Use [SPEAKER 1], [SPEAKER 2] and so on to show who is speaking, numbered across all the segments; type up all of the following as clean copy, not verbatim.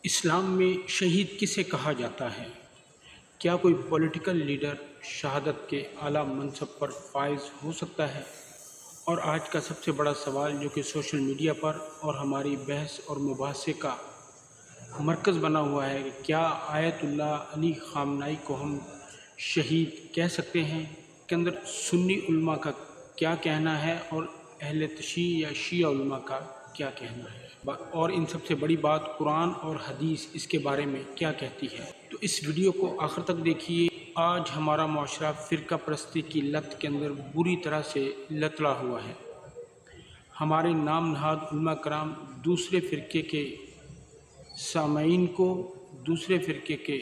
[SPEAKER 1] اسلام میں شہید کسے کہا جاتا ہے؟ کیا کوئی پولیٹیکل لیڈر شہادت کے اعلیٰ منصب پر فائز ہو سکتا ہے؟ اور آج کا سب سے بڑا سوال جو کہ سوشل میڈیا پر اور ہماری بحث اور مباحثے کا مرکز بنا ہوا ہے کہ کیا آیت اللہ علی خامنائی کو ہم شہید کہہ سکتے ہیں؟ کے اندر سنی علماء کا کیا کہنا ہے اور اہل تشیع یا شیعہ علماء کا کیا کہنا ہے، اور ان سب سے بڑی بات قرآن اور حدیث اس کے بارے میں کیا کہتی ہے؟ تو اس ویڈیو کو آخر تک دیکھیے۔ آج ہمارا معاشرہ فرقہ پرستی کی لت کے اندر بری طرح سے لتڑا ہوا ہے۔ ہمارے نام نہاد علماء کرام دوسرے فرقے کے سامعین کو، دوسرے فرقے کے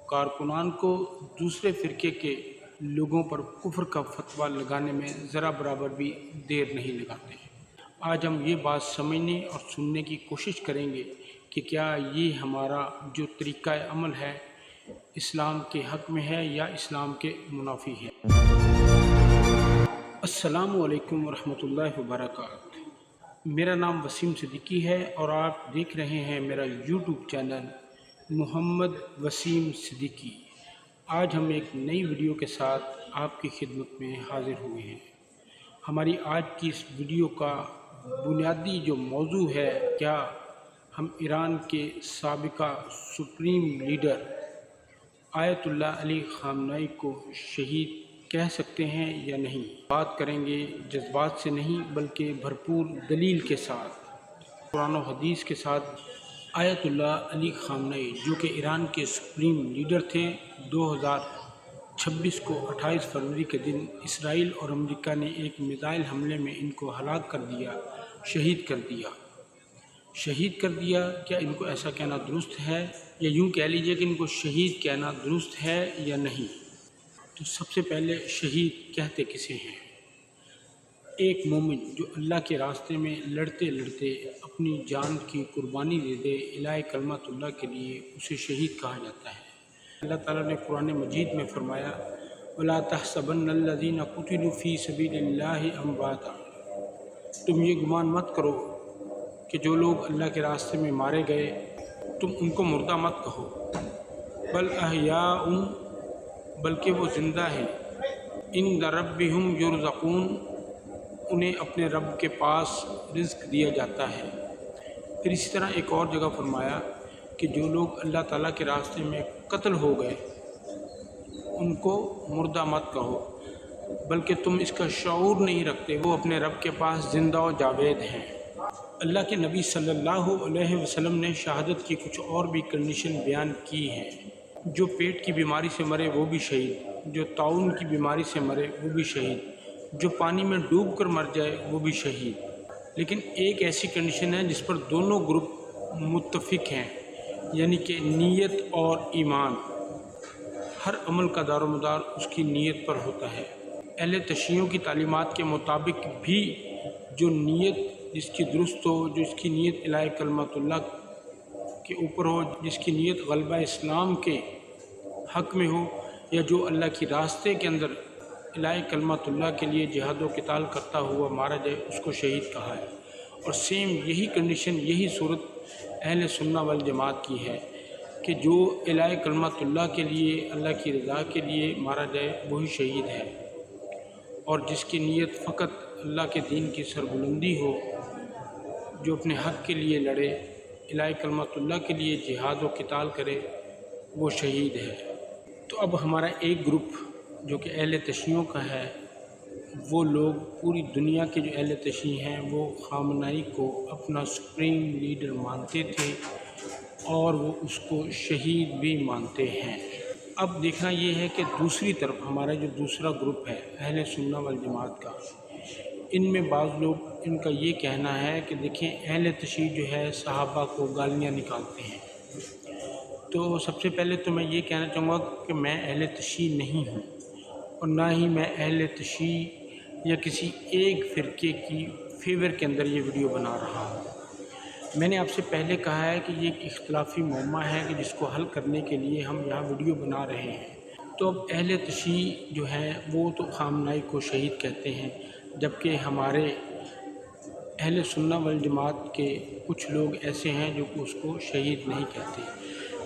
[SPEAKER 1] کارکنان کو، دوسرے فرقے کے لوگوں پر کفر کا فتویٰ لگانے میں ذرا برابر بھی دیر نہیں لگاتے۔ آج ہم یہ بات سمجھنے اور سننے کی کوشش کریں گے کہ کیا یہ ہمارا جو طریقہ عمل ہے اسلام کے حق میں ہے یا اسلام کے منافی ہے۔ السلام علیکم ورحمۃ اللہ وبرکاتہ۔ میرا نام وسیم صدیقی ہے اور آپ دیکھ رہے ہیں میرا یوٹیوب چینل محمد وسیم صدیقی۔ آج ہم ایک نئی ویڈیو کے ساتھ آپ کی خدمت میں حاضر ہوئے ہیں۔ ہماری آج کی اس ویڈیو کا بنیادی جو موضوع ہے، کیا ہم ایران کے سابقہ سپریم لیڈر آیت اللہ علی خامنائی کو شہید کہہ سکتے ہیں یا نہیں؟ بات کریں گے جذبات سے نہیں بلکہ بھرپور دلیل کے ساتھ، قرآن و حدیث کے ساتھ۔ آیت اللہ علی خامنائی جو کہ ایران کے سپریم لیڈر تھے، 2026 کو 28 فروری کے دن اسرائیل اور امریکہ نے ایک میزائل حملے میں ان کو ہلاک کر دیا، شہید کر دیا۔ شہید کر دیا، کیا ان کو ایسا کہنا درست ہے، یا یوں کہہ لیجئے کہ ان کو شہید کہنا درست ہے یا نہیں؟ تو سب سے پہلے شہید کہتے کسے ہیں؟ ایک مومن جو اللہ کے راستے میں لڑتے لڑتے اپنی جان کی قربانی دے دے الہ کلمۃ اللہ کے لیے، اسے شہید کہا جاتا ہے۔ اللہ تعالیٰ نے قرآن مجید میں فرمایا وَلَا تَحْسَبَنَّ الَّذِينَ قُتِلُوا فِي سَبِيلِ اللَّهِ أَمْوَاتًا، تم یہ گمان مت کرو کہ جو لوگ اللہ کے راستے میں مارے گئے تم ان کو مردہ مت کہو، بل احیاء، بلکہ وہ زندہ ہیں، عند ربہم یرزقون، انہیں اپنے رب کے پاس رزق دیا جاتا ہے۔ پھر اسی طرح ایک اور جگہ فرمایا کہ جو لوگ اللہ تعالیٰ کے راستے میں قتل ہو گئے ان کو مردہ مت کہو، بلکہ تم اس کا شعور نہیں رکھتے، وہ اپنے رب کے پاس زندہ و جاوید ہیں۔ اللہ کے نبی صلی اللہ علیہ وسلم نے شہادت کی کچھ اور بھی کنڈیشن بیان کی ہیں۔ جو پیٹ کی بیماری سے مرے وہ بھی شہید، جو طاعون کی بیماری سے مرے وہ بھی شہید، جو پانی میں ڈوب کر مر جائے وہ بھی شہید۔ لیکن ایک ایسی کنڈیشن ہے جس پر دونوں گروپ متفق ہیں، یعنی کہ نیت اور ایمان۔ ہر عمل کا دار و مدار اس کی نیت پر ہوتا ہے۔ اہل تشیعوں کی تعلیمات کے مطابق بھی جو نیت جس کی درست ہو، جو اس کی نیت الہ کلمۃ اللہ کے اوپر ہو، جس کی نیت غلبہ اسلام کے حق میں ہو، یا جو اللہ کی راستے کے اندر الہ کلمۃ اللہ کے لیے جہاد و قتال کرتا ہوا مارا جائے، اس کو شہید کہا ہے۔ اور سیم یہی کنڈیشن، یہی صورت اہل سنہ والجماعت کی ہے کہ جو الہ کلمۃ اللہ کے لیے، اللہ کی رضا کے لیے مارا جائے وہی شہید ہے، اور جس کی نیت فقط اللہ کے دین کی سربلندی ہو، جو اپنے حق کے لیے لڑے، الہ کلمۃ اللہ کے لیے جہاد و قتال کرے، وہ شہید ہے۔ تو اب ہمارا ایک گروپ جو کہ اہل تشیعوں کا ہے، وہ لوگ پوری دنیا کے جو اہل تشیع ہیں وہ خامنائی کو اپنا سپریم لیڈر مانتے تھے اور وہ اس کو شہید بھی مانتے ہیں۔ اب دیکھنا یہ ہے کہ دوسری طرف ہمارا جو دوسرا گروپ ہے اہل سنہ والجماعت کا، ان میں بعض لوگ ان کا یہ کہنا ہے کہ دیکھیں اہل تشیع جو ہے صحابہ کو گالیاں نکالتے ہیں۔ تو سب سے پہلے تو میں یہ کہنا چاہوں گا کہ میں اہل تشیع نہیں ہوں، اور نہ ہی میں اہل تشیع یا کسی ایک فرقے کی فیور کے اندر یہ ویڈیو بنا رہا ہوں۔ میں نے آپ سے پہلے کہا ہے کہ یہ ایک اختلافی معمہ ہے کہ جس کو حل کرنے کے لیے ہم یہاں ویڈیو بنا رہے ہیں۔ تو اب اہل تشیع جو ہے وہ تو خامنائی کو شہید کہتے ہیں، جبکہ ہمارے اہل سنہ والجماعت کے کچھ لوگ ایسے ہیں جو کہ اس کو شہید نہیں کہتے،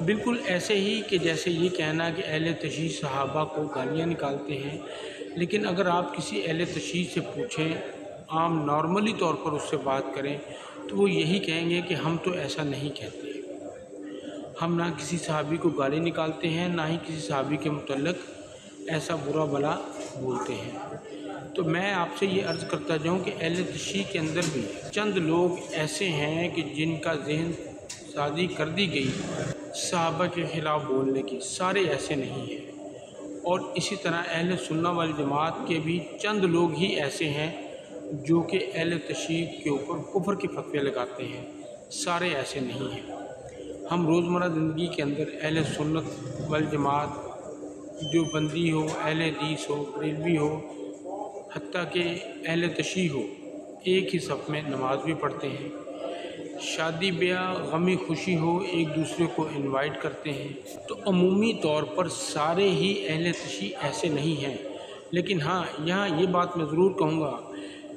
[SPEAKER 1] بالکل ایسے ہی کہ جیسے یہ کہنا کہ اہل تشیع صحابہ کو گالیاں نکالتے ہیں، لیکن اگر آپ کسی اہل تشیع سے پوچھیں، عام نارملی طور پر اس سے بات کریں، تو وہ یہی کہیں گے کہ ہم تو ایسا نہیں کہتے، ہم نہ کسی صحابی کو گالی نکالتے ہیں، نہ ہی کسی صحابی کے متعلق ایسا برا بلا بولتے ہیں۔ تو میں آپ سے یہ عرض کرتا جاؤں کہ اہل تشیع کے اندر بھی چند لوگ ایسے ہیں کہ جن کا ذہن سازی کر دی گئی صحابہ کے خلاف بولنے کی، سارے ایسے نہیں ہیں۔ اور اسی طرح اہل سنہ والجماعت کے بھی چند لوگ ہی ایسے ہیں جو کہ اہل تشیع کے اوپر کفر کے فتوے لگاتے ہیں، سارے ایسے نہیں ہیں۔ ہم روزمرہ زندگی کے اندر اہل سنت والجماعت، دیوبندی ہو، اہل حدیث ہو، بریلوی ہو، حتیٰ کہ اہل تشیع ہو، ایک ہی صف میں نماز بھی پڑھتے ہیں، شادی بیاہ غمی خوشی ہو ایک دوسرے کو انوائٹ کرتے ہیں۔ تو عمومی طور پر سارے ہی اہل تشیع ایسے نہیں ہیں، لیکن ہاں یہاں یہ بات میں ضرور کہوں گا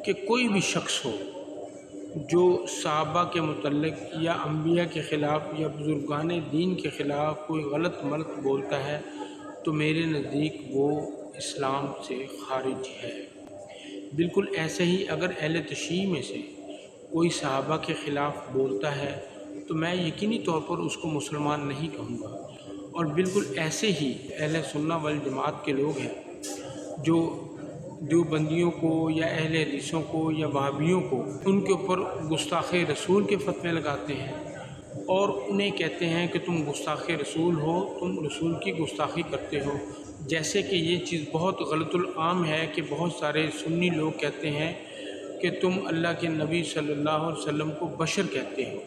[SPEAKER 1] کہ کوئی بھی شخص ہو جو صحابہ کے متعلق یا انبیاء کے خلاف یا بزرگان دین کے خلاف کوئی غلط ملط بولتا ہے تو میرے نزدیک وہ اسلام سے خارج ہے۔ بالکل ایسے ہی اگر اہل تشیع میں سے کوئی صحابہ کے خلاف بولتا ہے تو میں یقینی طور پر اس کو مسلمان نہیں کہوں گا، اور بالکل ایسے ہی اہل سنہ والجماعت کے لوگ ہیں جو دیوبندیوں کو یا اہل حدیثوں کو یا وہابیوں کو ان کے اوپر گستاخ رسول کے فتوے لگاتے ہیں اور انہیں کہتے ہیں کہ تم گستاخ رسول ہو، تم رسول کی گستاخی کرتے ہو، جیسے کہ یہ چیز بہت غلط العام ہے کہ بہت سارے سنی لوگ کہتے ہیں کہ تم اللہ کے نبی صلی اللہ علیہ وسلم کو بشر کہتے ہو،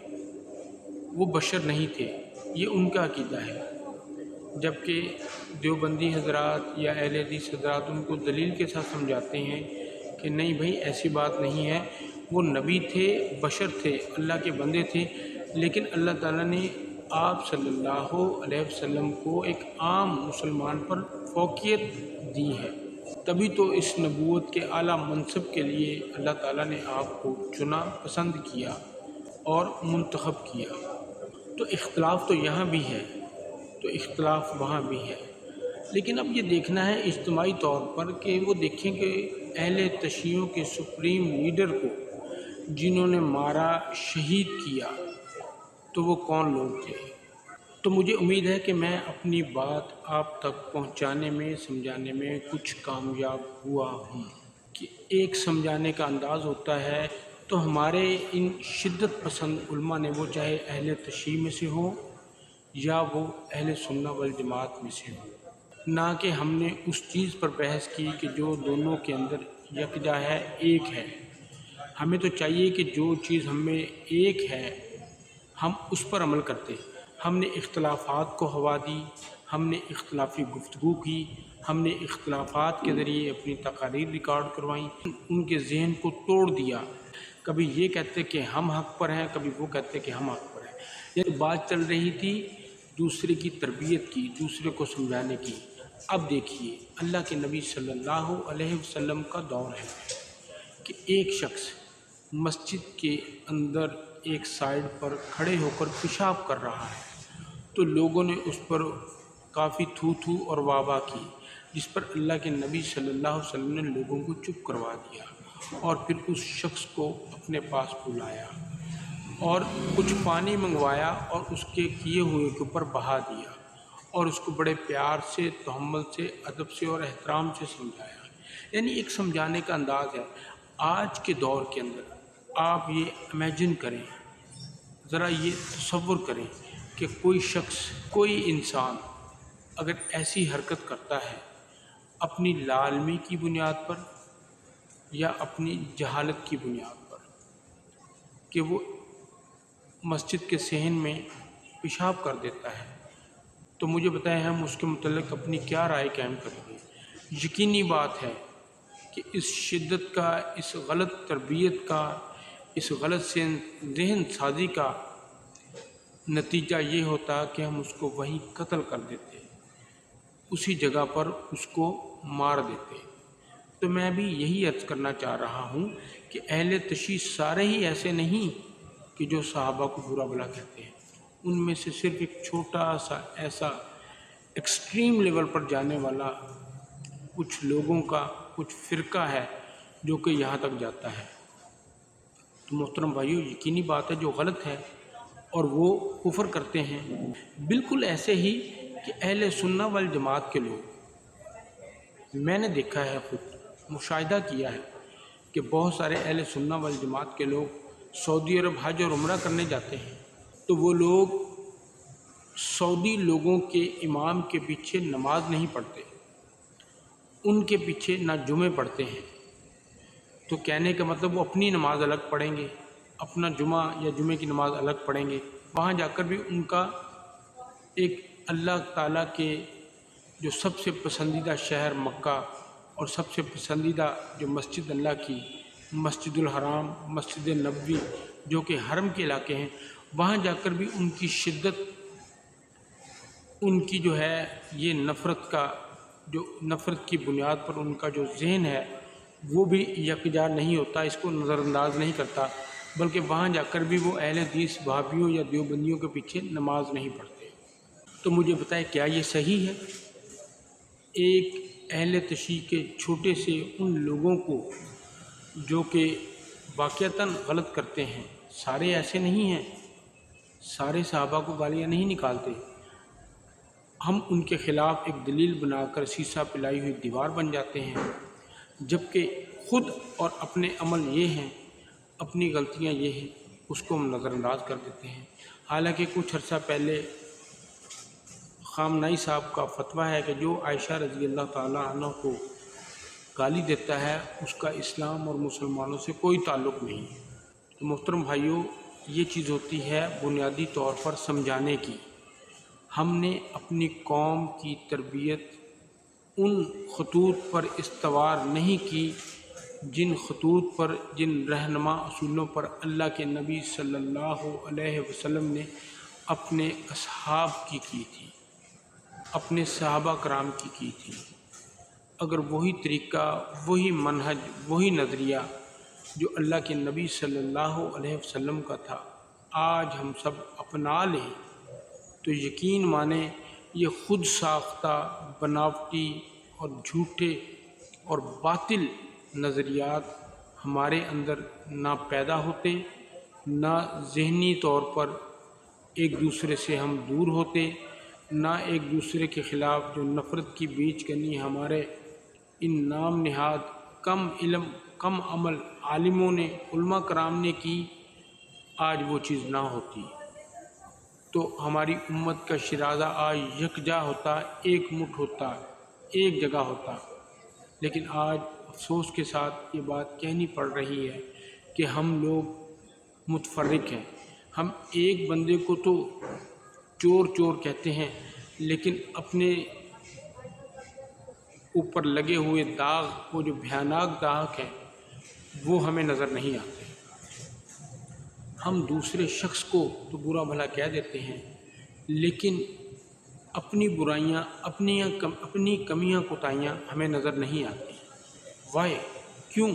[SPEAKER 1] وہ بشر نہیں تھے، یہ ان کا عقیدہ ہے، جبکہ دیوبندی حضرات یا اہل حدیث حضرات ان کو دلیل کے ساتھ سمجھاتے ہیں کہ نہیں بھائی ایسی بات نہیں ہے، وہ نبی تھے، بشر تھے، اللہ کے بندے تھے، لیکن اللہ تعالیٰ نے آپ صلی اللہ علیہ وسلم کو ایک عام مسلمان پر فوقیت دی ہے، تبھی تو اس نبوت کے اعلیٰ منصب کے لیے اللہ تعالیٰ نے آپ کو چنا، پسند کیا اور منتخب کیا۔ تو اختلاف تو یہاں بھی ہے، تو اختلاف وہاں بھی ہے، لیکن اب یہ دیکھنا ہے اجتماعی طور پر کہ وہ دیکھیں کہ اہل تشیعوں کے سپریم لیڈر کو جنہوں نے مارا، شہید کیا، تو وہ کون لوگ تھے۔ تو مجھے امید ہے کہ میں اپنی بات آپ تک پہنچانے میں، سمجھانے میں کچھ کامیاب ہوا ہوں، کہ ایک سمجھانے کا انداز ہوتا ہے تو ہمارے ان شدت پسند علماء نے، وہ چاہے اہل تشیع میں سے ہوں یا وہ اہل سنہ والجماعت میں سے ہوں، نہ کہ ہم نے اس چیز پر بحث کی کہ جو دونوں کے اندر یکجا ہے، ایک ہے۔ ہمیں تو چاہیے کہ جو چیز ہم میں ایک ہے ہم اس پر عمل کرتے۔ ہم نے اختلافات کو ہوا دی، ہم نے اختلافی گفتگو کی، ہم نے اختلافات کے ذریعے اپنی تقاریر ریکارڈ کروائیں، ان کے ذہن کو توڑ دیا، کبھی یہ کہتے کہ ہم حق پر ہیں، کبھی وہ کہتے کہ ہم حق پر ہیں، یہ بات چل رہی تھی دوسرے کی تربیت کی، دوسرے کو سمجھانے کی۔ اب دیکھیے اللہ کے نبی صلی اللہ علیہ وسلم کا دور ہے کہ ایک شخص مسجد کے اندر ایک سائیڈ پر کھڑے ہو کر پیشاب کر رہا ہے، تو لوگوں نے اس پر کافی تھو تھو اور واہ واہ کی، جس پر اللہ کے نبی صلی اللہ علیہ وسلم نے لوگوں کو چپ کروا دیا اور پھر اس شخص کو اپنے پاس بلایا اور کچھ پانی منگوایا اور اس کے کیے ہوئے کے اوپر بہا دیا اور اس کو بڑے پیار سے، تحمل سے، ادب سے اور احترام سے سمجھایا۔ یعنی ایک سمجھانے کا انداز ہے۔ آج کے دور کے اندر آپ یہ امیجن کریں، ذرا یہ تصور کریں کہ کوئی شخص، کوئی انسان اگر ایسی حرکت کرتا ہے اپنی لا علمی کی بنیاد پر یا اپنی جہالت کی بنیاد پر کہ وہ مسجد کے صحن میں پیشاب کر دیتا ہے، تو مجھے بتائیں ہم اس کے متعلق اپنی کیا رائے قائم کریں گے؟ یقینی بات ہے کہ اس شدت کا، اس غلط تربیت کا، اس غلط ذہن سازی کا نتیجہ یہ ہوتا کہ ہم اس کو وہیں قتل کر دیتے، اسی جگہ پر اس کو مار دیتے۔ تو میں بھی یہی عرض کرنا چاہ رہا ہوں کہ اہل تشیع سارے ہی ایسے نہیں کہ جو صحابہ کو برا بھلا کہتے ہیں، ان میں سے صرف ایک چھوٹا سا ایسا ایکسٹریم لیول پر جانے والا کچھ لوگوں کا کچھ فرقہ ہے جو کہ یہاں تک جاتا ہے۔ تو محترم بھائیو، یقینی بات ہے جو غلط ہے اور وہ کفر کرتے ہیں۔ بالکل ایسے ہی کہ اہل سنہ والجماعت کے لوگ، میں نے دیکھا ہے، خود مشاہدہ کیا ہے کہ بہت سارے اہل سنہ والجماعت کے لوگ سعودی عرب حج اور عمرہ کرنے جاتے ہیں تو وہ لوگ سعودی لوگوں کے امام کے پیچھے نماز نہیں پڑھتے، ان کے پیچھے نہ جمعے پڑھتے ہیں۔ تو کہنے کا مطلب وہ اپنی نماز الگ پڑھیں گے، اپنا جمعہ یا جمعے کی نماز الگ پڑھیں گے، وہاں جا کر بھی ان کا ایک اللہ تعالیٰ کے جو سب سے پسندیدہ شہر مکہ اور سب سے پسندیدہ جو مسجد اللہ کی مسجد الحرام، مسجد نبوی جو کہ حرم کے علاقے ہیں، وہاں جا کر بھی ان کی شدت، ان کی جو ہے یہ نفرت کی بنیاد پر ان کا جو ذہن ہے وہ بھی یکجا نہیں ہوتا، اس کو نظر انداز نہیں کرتا، بلکہ وہاں جا کر بھی وہ اہل حدیث وہابیوں یا دیوبندیوں کے پیچھے نماز نہیں پڑھتے۔ تو مجھے بتائیں کیا یہ صحیح ہے؟ ایک اہل تشیع کے چھوٹے سے ان لوگوں کو جو کہ واقعتاً غلط کرتے ہیں، سارے ایسے نہیں ہیں، سارے صحابہ کو گالیاں نہیں نکالتے، ہم ان کے خلاف ایک دلیل بنا کر سیسا پلائی ہوئی دیوار بن جاتے ہیں، جبکہ خود اور اپنے عمل یہ ہیں، اپنی غلطیاں یہ ہیں، اس کو ہم نظر انداز کر دیتے ہیں۔ حالانکہ کچھ عرصہ پہلے خامنائی صاحب کا فتویٰ ہے کہ جو عائشہ رضی اللہ تعالیٰ عنہ کو گالی دیتا ہے اس کا اسلام اور مسلمانوں سے کوئی تعلق نہیں۔ تو محترم بھائیوں، یہ چیز ہوتی ہے بنیادی طور پر سمجھانے کی۔ ہم نے اپنی قوم کی تربیت ان خطوط پر استوار نہیں کی جن خطوط پر، جن رہنما اصولوں پر اللہ کے نبی صلی اللہ علیہ وسلم نے اپنے اصحاب کی تھی، اپنے صحابہ کرام کی تھی۔ اگر وہی طریقہ، وہی منہج، وہی نظریہ جو اللہ کے نبی صلی اللہ علیہ وسلم کا تھا آج ہم سب اپنا لیں تو یقین مانیں یہ خود ساختہ، بناوٹی اور جھوٹے اور باطل نظریات ہمارے اندر نہ پیدا ہوتے، نہ ذہنی طور پر ایک دوسرے سے ہم دور ہوتے، نہ ایک دوسرے کے خلاف جو نفرت کی بیج کنی ہمارے ان نام نہاد کم علم کم عمل عالموں نے، علماء کرام نے کی، آج وہ چیز نہ ہوتی تو ہماری امت کا شرازہ آج یکجا ہوتا، ایک مٹھ ہوتا، ایک جگہ ہوتا۔ لیکن آج افسوس کے ساتھ یہ بات کہنی پڑ رہی ہے کہ ہم لوگ متفرق ہیں۔ ہم ایک بندے کو تو چور چور کہتے ہیں لیکن اپنے اوپر لگے ہوئے داغ، وہ جو بھیانک داغ ہیں وہ ہمیں نظر نہیں آتے۔ ہم دوسرے شخص کو تو برا بھلا کہہ دیتے ہیں لیکن اپنی برائیاں، اپنی کمیاں کوتاہیاں ہمیں نظر نہیں آتی۔ وائے؟ کیوں؟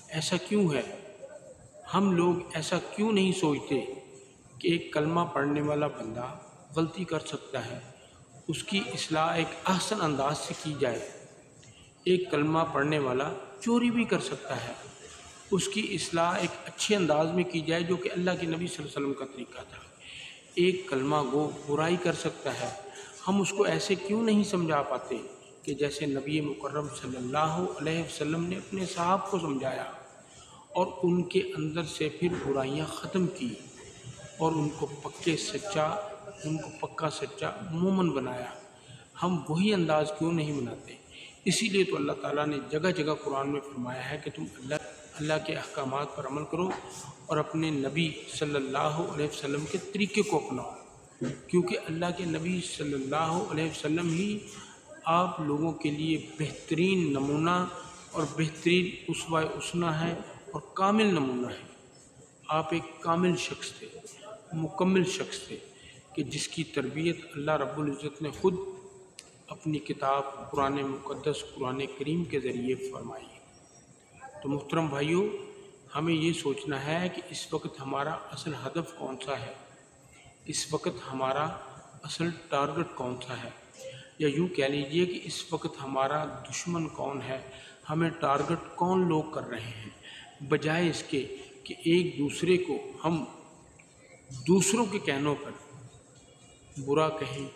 [SPEAKER 1] ایسا کیوں ہے؟ ہم لوگ ایسا کیوں نہیں سوچتے کہ ایک کلمہ پڑھنے والا بندہ غلطی کر سکتا ہے، اس کی اصلاح ایک احسن انداز سے کی جائے۔ ایک کلمہ پڑھنے والا چوری بھی کر سکتا ہے، اس کی اصلاح ایک اچھے انداز میں کی جائے جو کہ اللہ کے نبی صلی اللہ علیہ وسلم کا طریقہ تھا۔ ایک کلمہ گو برائی کر سکتا ہے، ہم اس کو ایسے کیوں نہیں سمجھا پاتے کہ جیسے نبی مکرم صلی اللہ علیہ وسلم نے اپنے صحابہ کو سمجھایا اور ان کے اندر سے پھر برائیاں ختم کی اور ان کو پکا سچا مومن بنایا۔ ہم وہی انداز کیوں نہیں بناتے؟ اسی لیے تو اللہ تعالیٰ نے جگہ جگہ قرآن میں فرمایا ہے کہ تم اللہ کے احکامات پر عمل کرو اور اپنے نبی صلی اللہ علیہ وسلم کے طریقے کو اپناؤ، کیونکہ اللہ کے نبی صلی اللہ علیہ وسلم ہی آپ لوگوں کے لیے بہترین نمونہ اور بہترین اسوہ حسنہ ہے اور کامل نمونہ ہے۔ آپ ایک کامل شخص تھے، مکمل شخص تھے کہ جس کی تربیت اللہ رب العزت نے خود اپنی کتاب قرآن مقدس قرآن کریم کے ذریعے فرمائی۔ تو محترم بھائیوں، ہمیں یہ سوچنا ہے کہ اس وقت ہمارا اصل ہدف کون سا ہے، اس وقت ہمارا اصل ٹارگٹ کون سا ہے، یا یوں کہہ لیجئے کہ اس وقت ہمارا دشمن کون ہے، ہمیں ٹارگٹ کون لوگ کر رہے ہیں، بجائے اس کے کہ ایک دوسرے کو ہم دوسروں کے کہنوں پر برا کہیں،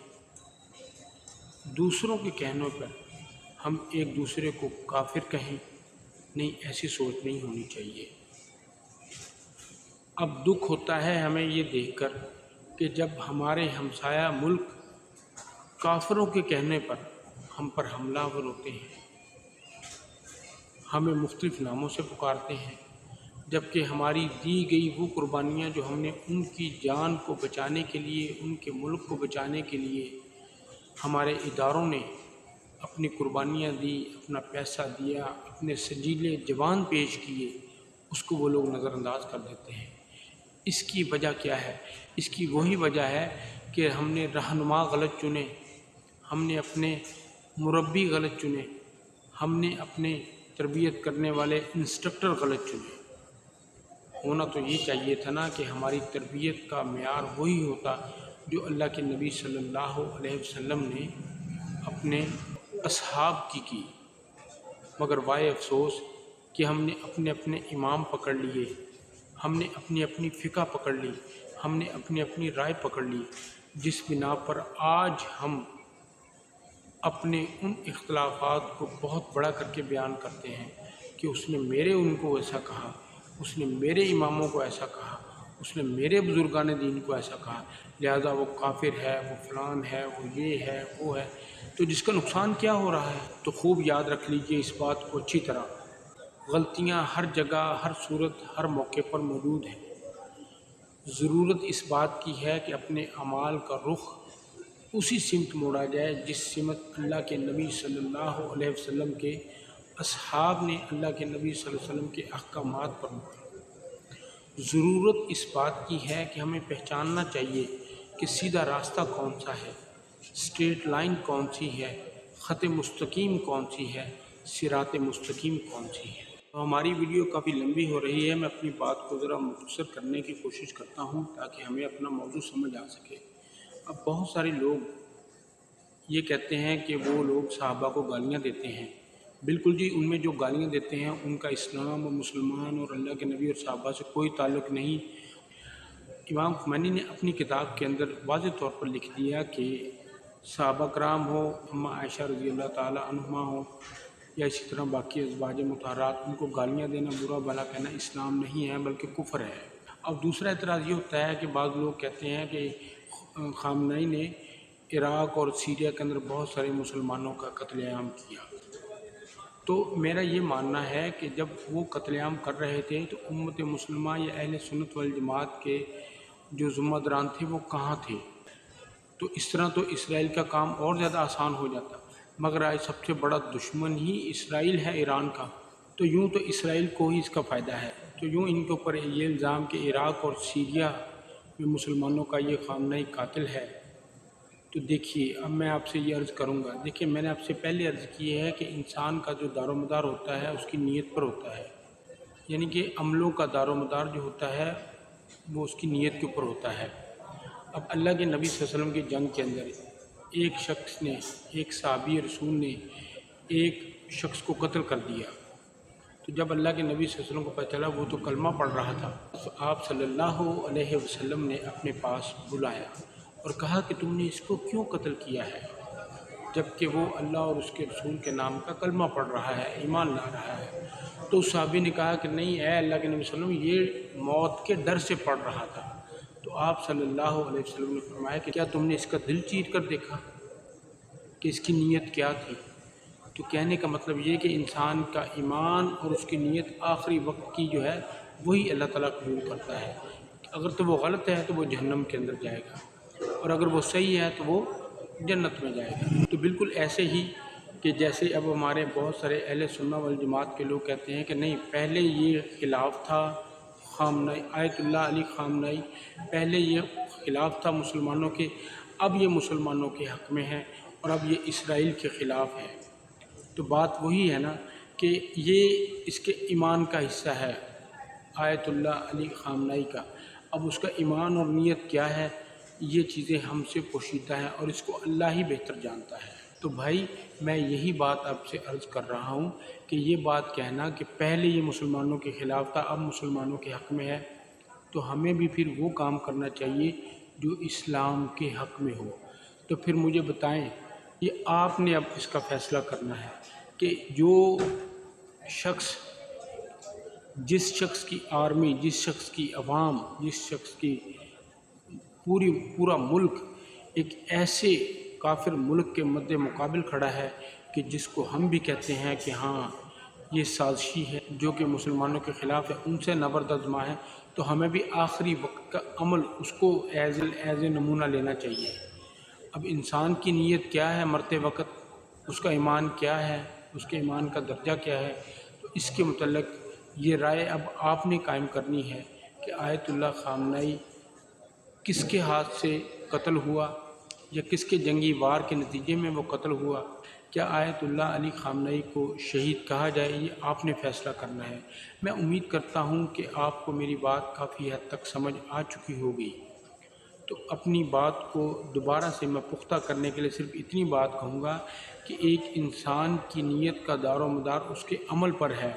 [SPEAKER 1] دوسروں کے کہنوں پر ہم ایک دوسرے کو کافر کہیں۔ نہیں، ایسی سوچ نہیں ہونی چاہیے۔ اب دکھ ہوتا ہے ہمیں یہ دیکھ کر کہ جب ہمارے ہمسایہ ملک کافروں کے کہنے پر ہم پر حملہ آور ہوتے ہیں، ہمیں مختلف ناموں سے پکارتے ہیں، جبکہ ہماری دی گئی وہ قربانیاں جو ہم نے ان کی جان کو بچانے کے لیے، ان کے ملک کو بچانے کے لیے ہمارے اداروں نے اپنی قربانیاں دی، اپنا پیسہ دیا، اپنے سجیلے جوان پیش کیے، اس کو وہ لوگ نظر انداز کر دیتے ہیں۔ اس کی وجہ کیا ہے؟ اس کی وہی وجہ ہے کہ ہم نے رہنما غلط چنے، ہم نے اپنے مربی غلط چنے، ہم نے اپنے تربیت کرنے والے انسٹرکٹر غلط چنے۔ ہونا تو یہ چاہیے تھا نا کہ ہماری تربیت کا معیار وہی ہوتا جو اللہ کے نبی صلی اللہ علیہ وسلم نے اپنے اصحاب کی، مگر وائے افسوس کہ ہم نے اپنے اپنے امام پکڑ لیے، ہم نے اپنی اپنی فقہ پکڑ لی، ہم نے اپنی اپنی رائے پکڑ لی، جس بنا پر آج ہم اپنے ان اختلافات کو بہت بڑا کر کے بیان کرتے ہیں کہ اس نے میرے ان کو ایسا کہا، اس نے میرے اماموں کو ایسا کہا، اس نے میرے بزرگان دین کو ایسا کہا، لہذا وہ کافر ہے، وہ فلان ہے، وہ یہ ہے، وہ ہے۔ تو جس کا نقصان کیا ہو رہا ہے؟ تو خوب یاد رکھ لیجئے اس بات کو اچھی طرح، غلطیاں ہر جگہ، ہر صورت، ہر موقع پر موجود ہیں۔ ضرورت اس بات کی ہے کہ اپنے اعمال کا رخ اسی سمت موڑا جائے جس سمت اللہ کے نبی صلی اللہ علیہ وسلم کے اصحاب نے اللہ کے نبی صلی اللہ علیہ وسلم کے احکامات پر موڑا۔ ضرورت اس بات کی ہے کہ ہمیں پہچاننا چاہیے کہ سیدھا راستہ کون سا ہے، اسٹریٹ لائن کون سی ہے، خط مستقیم کون سی ہے، صراط مستقیم کون سی ہے۔ تو ہماری ویڈیو کافی لمبی ہو رہی ہے، میں اپنی بات کو ذرا مختصر کرنے کی کوشش کرتا ہوں تاکہ ہمیں اپنا موضوع سمجھ آ سکے۔ اب بہت سارے لوگ یہ کہتے ہیں کہ وہ لوگ صحابہ کو گالیاں دیتے ہیں۔ بالکل جی، ان میں جو گالیاں دیتے ہیں ان کا اسلام اور مسلمان اور اللہ کے نبی اور صحابہ سے کوئی تعلق نہیں۔ امام خمینی نے اپنی کتاب کے اندر واضح طور پر لکھ دیا کہ صحابہ کرام ہو، اماں عائشہ رضی اللہ تعالی عنہما ہو، یا اسی طرح باقی ازواج مطہرات، ان کو گالیاں دینا، برا بھلا کہنا اسلام نہیں ہے بلکہ کفر ہے۔ اب دوسرا اعتراض یہ ہوتا ہے کہ بعض لوگ کہتے ہیں کہ خامنہئی نے عراق اور سیریا کے اندر بہت سارے مسلمانوں کا قتل عام کیا۔ تو میرا یہ ماننا ہے کہ جب وہ قتل عام کر رہے تھے تو امت مسلمہ یا اہل سنت والجماعت کے جو ذمہ داران تھے وہ کہاں تھے؟ تو اس طرح تو اسرائیل کا کام اور زیادہ آسان ہو جاتا، مگر آج سب سے بڑا دشمن ہی اسرائیل ہے، ایران کا۔ تو یوں تو اسرائیل کو ہی اس کا فائدہ ہے، تو یوں ان کے اوپر یہ الزام کہ عراق اور سیریا میں مسلمانوں کا یہ خامنہئی قاتل ہے۔ تو دیکھیے، اب میں آپ سے یہ عرض کروں گا، دیکھیے میں نے آپ سے پہلے عرض کی ہے کہ انسان کا جو دار و مدار ہوتا ہے اس کی نیت پر ہوتا ہے، یعنی کہ عملوں کا دار و مدار جو ہوتا ہے وہ اس کی نیت کے اوپر ہوتا ہے۔ اب اللہ کے نبی صلی اللہ علیہ وسلم کی جنگ کے اندر ایک شخص نے، ایک صحابی رسول نے ایک شخص کو قتل کر دیا، تو جب اللہ کے نبی صلی اللہ علیہ وسلم کو پتہ چلا، وہ تو کلمہ پڑھ رہا تھا، تو آپ صلی اللہ علیہ وسلم نے اپنے پاس بلایا اور کہا کہ تم نے اس کو کیوں قتل کیا ہے، جبکہ وہ اللہ اور اس کے رسول کے نام کا کلمہ پڑھ رہا ہے، ایمان لا رہا ہے۔ تو اس صحابی نے کہا کہ نہیں اے اللہ کے نبی صلی اللہ علیہ وسلم، یہ موت کے ڈر سے پڑھ رہا تھا۔ تو آپ صلی اللہ علیہ وسلم نے فرمایا کہ کیا تم نے اس کا دل چیر کر دیکھا کہ اس کی نیت کیا تھی؟ تو کہنے کا مطلب یہ کہ انسان کا ایمان اور اس کی نیت آخری وقت کی جو ہے وہی اللہ تعالیٰ قبول کرتا ہے۔ اگر تو وہ غلط ہے تو وہ جہنم کے اندر جائے گا، اور اگر وہ صحیح ہے تو وہ جنت میں جائے گا۔ تو بالکل ایسے ہی کہ جیسے اب ہمارے بہت سارے اہل سنہ والجماعت کے لوگ کہتے ہیں کہ نہیں، پہلے یہ خلاف تھا خامنہئی، آیت اللہ علی خامنہئی، پہلے یہ خلاف تھا مسلمانوں کے، اب یہ مسلمانوں کے حق میں ہے، اور اب یہ اسرائیل کے خلاف ہے۔ تو بات وہی ہے نا کہ یہ اس کے ایمان کا حصہ ہے آیت اللہ علی خامنائی کا۔ اب اس کا ایمان اور نیت کیا ہے، یہ چیزیں ہم سے پوشیدہ ہیں اور اس کو اللہ ہی بہتر جانتا ہے۔ تو بھائی میں یہی بات آپ سے عرض کر رہا ہوں کہ یہ بات کہنا کہ پہلے یہ مسلمانوں کے خلاف تھا اب مسلمانوں کے حق میں ہے، تو ہمیں بھی پھر وہ کام کرنا چاہیے جو اسلام کے حق میں ہو۔ تو پھر مجھے بتائیں، یہ آپ نے اب اس کا فیصلہ کرنا ہے کہ جو شخص، جس شخص کی آرمی، جس شخص کی عوام، جس شخص کی پورا ملک ایک ایسے کافر ملک کے مد مقابل کھڑا ہے کہ جس کو ہم بھی کہتے ہیں کہ ہاں یہ سازشی ہے جو کہ مسلمانوں کے خلاف ہے، ان سے نبرد آزما ہے، تو ہمیں بھی آخری وقت کا عمل اس کو ایز اے نمونہ لینا چاہیے۔ اب انسان کی نیت کیا ہے مرتے وقت، اس کا ایمان کیا ہے، اس کے ایمان کا درجہ کیا ہے، تو اس کے متعلق یہ رائے اب آپ نے قائم کرنی ہے کہ آیت اللہ خامنائی کس کے ہاتھ سے قتل ہوا یا کس کے جنگی وار کے نتیجے میں وہ قتل ہوا۔ کیا آیت اللہ علی خامنائی کو شہید کہا جائے، یہ آپ نے فیصلہ کرنا ہے۔ میں امید کرتا ہوں کہ آپ کو میری بات کافی حد تک سمجھ آ چکی ہوگی، تو اپنی بات کو دوبارہ سے میں پختہ کرنے کے لیے صرف اتنی بات کہوں گا کہ ایک انسان کی نیت کا دار و مدار اس کے عمل پر ہے،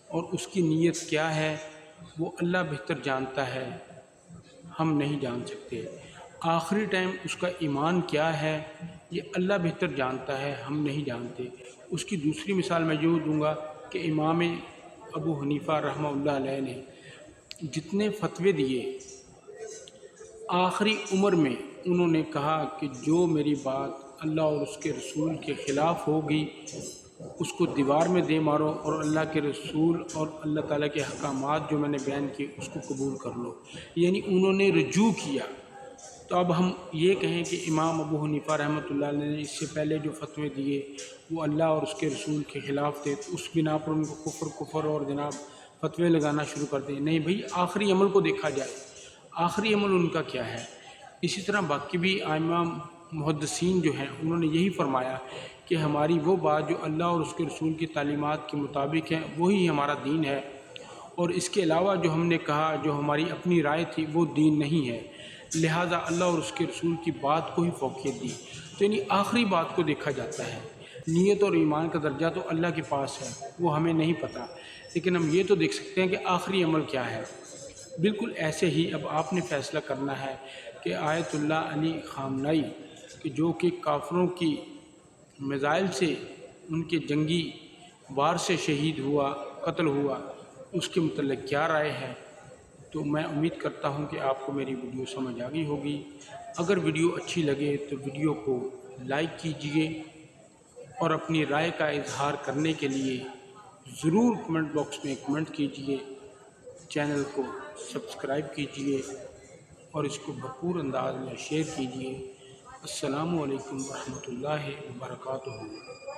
[SPEAKER 1] اور اس کی نیت کیا ہے وہ اللہ بہتر جانتا ہے، ہم نہیں جان سکتے۔ آخری ٹائم اس کا ایمان کیا ہے یہ اللہ بہتر جانتا ہے، ہم نہیں جانتے۔ اس کی دوسری مثال میں یہ دوں گا کہ امام ابو حنیفہ رحمہ اللہ علیہ نے جتنے فتوے دیے، آخری عمر میں انہوں نے کہا کہ جو میری بات اللہ اور اس کے رسول کے خلاف ہوگی اس کو دیوار میں دے مارو، اور اللہ کے رسول اور اللہ تعالیٰ کے احکامات جو میں نے بیان کیے اس کو قبول کر لو، یعنی انہوں نے رجوع کیا۔ تو اب ہم یہ کہیں کہ امام ابو حنیفہ رحمۃ اللہ علیہ نے اس سے پہلے جو فتوے دیے وہ اللہ اور اس کے رسول کے خلاف تھے، تو اس بنا پر ان کو کفر اور جناب فتوے لگانا شروع کر دیں؟ نہیں بھائی، آخری عمل کو دیکھا جائے، آخری عمل ان کا کیا ہے۔ اسی طرح باقی بھی ائمہ محدثین جو ہیں انہوں نے یہی فرمایا کہ ہماری وہ بات جو اللہ اور اس کے رسول کی تعلیمات کے مطابق ہے وہی ہمارا دین ہے، اور اس کے علاوہ جو ہم نے کہا جو ہماری اپنی رائے تھی وہ دین نہیں ہے، لہٰذا اللہ اور اس کے رسول کی بات کو ہی فوقیت دی۔ تو یعنی آخری بات کو دیکھا جاتا ہے، نیت اور ایمان کا درجہ تو اللہ کے پاس ہے، وہ ہمیں نہیں پتہ، لیکن ہم یہ تو دیکھ سکتے ہیں کہ آخری عمل کیا ہے۔ بالکل ایسے ہی اب آپ نے فیصلہ کرنا ہے کہ آیت اللہ علی خامنائی کہ جو کہ کافروں کی میزائل سے، ان کے جنگی وار سے شہید ہوا، قتل ہوا، اس کے متعلق کیا رائے ہے۔ تو میں امید کرتا ہوں کہ آپ کو میری ویڈیو سمجھ آ گئی ہوگی۔ اگر ویڈیو اچھی لگے تو ویڈیو کو لائک کیجئے، اور اپنی رائے کا اظہار کرنے کے لیے ضرور کمنٹ باکس میں کمنٹ کیجئے، چینل کو سبسکرائب کیجئے اور اس کو بھرپور انداز میں شیئر کیجئے۔ السلام علیکم ورحمۃ اللہ وبرکاتہ۔